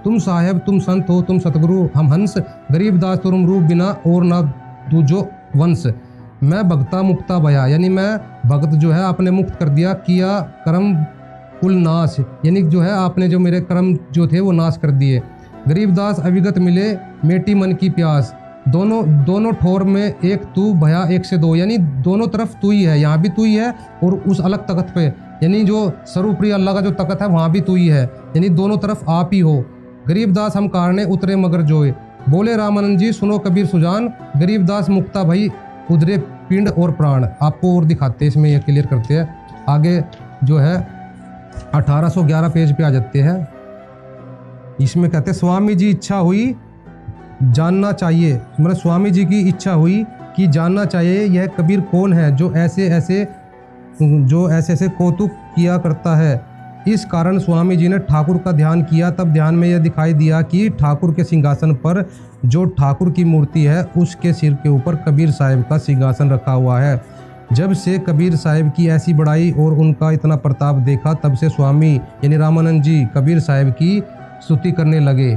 तुम साहेब तुम संत हो, तुम सतगुरु हम हंस, गरीबदास तुम रूप बिना और ना दूजो वंश। मैं भक्ता मुक्ता भया, यानी मैं भक्त जो है आपने मुक्त कर दिया, किया कर्म कुल नाश, यानी जो है आपने जो मेरे कर्म जो थे वो नाश कर दिए। गरीबदास अविगत मिले मेटी मन की प्यास, दोनों ठोर में एक तू भया एक से दो, यानी दोनों तरफ तू ही है, यहाँ भी तू ही है और उस अलग तख्त पे, यानी जो सर्वप्रिय अल्लाह का जो तख्त है वहाँ भी तू ही है, यानी दोनों तरफ आप ही हो। गरीबदास हम कारणे उतरे मगर जोए, बोले रामानंद जी सुनो कबीर सुजान, गरीबदास मुक्ता भई उधरे पिंड और प्राण। आपको और दिखाते हैं इसमें, ये क्लियर करते हैं। आगे जो है 1811 पेज पे आ जाते हैं। इसमें कहते हैं स्वामी जी इच्छा हुई जानना चाहिए, मतलब स्वामी जी की इच्छा हुई कि जानना चाहिए यह कबीर कौन है जो ऐसे ऐसे कौतुक किया करता है। इस कारण स्वामी जी ने ठाकुर का ध्यान किया, तब ध्यान में यह दिखाई दिया कि ठाकुर के सिंहासन पर जो ठाकुर की मूर्ति है उसके सिर के ऊपर कबीर साहिब का सिंहासन रखा हुआ है। जब से कबीर साहिब की ऐसी बड़ाई और उनका इतना प्रताप देखा, तब से स्वामी यानी रामानंद जी कबीर साहिब की स्तुति करने लगे।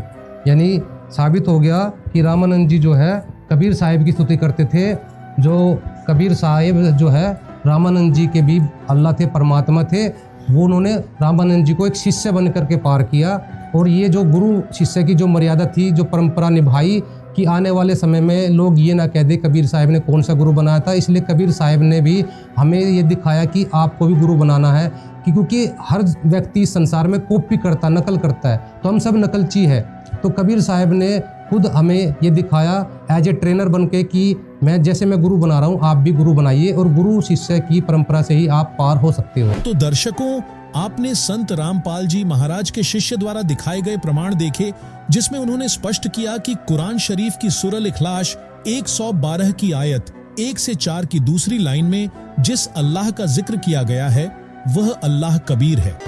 यानी साबित हो गया कि रामानंद जी जो है कबीर साहिब की स्तुति करते थे। जो कबीर साहिब जो है रामानंद जी के भी अल्लाह थे, परमात्मा थे, वो उन्होंने रामानंद जी को एक शिष्य बन करके पार किया। और ये जो गुरु शिष्य की जो मर्यादा थी, जो परंपरा निभाई कि आने वाले समय में लोग ये ना कह दे कबीर साहिब ने कौन सा गुरु बनाया था, इसलिए कबीर साहिब ने भी हमें ये दिखाया कि आपको भी गुरु बनाना है, क्योंकि हर व्यक्ति संसार में कॉपी करता, नकल करता है, तो हम सब नकलची है। तो कबीर साहिब ने खुद हमें ये दिखाया एज ए ट्रेनर बन के कि जैसे मैं गुरु बना रहा हूँ आप भी गुरु बनाइए, और गुरु शिष्य की परंपरा से ही आप पार हो सकते हो। तो दर्शकों, आपने संत रामपाल जी महाराज के शिष्य द्वारा दिखाए गए प्रमाण देखे, जिसमें उन्होंने स्पष्ट किया कि कुरान शरीफ की सूरह इखलास 112 की आयत 1 से 4 की दूसरी लाइन में जिस अल्लाह का जिक्र किया गया है वह अल्लाह कबीर है।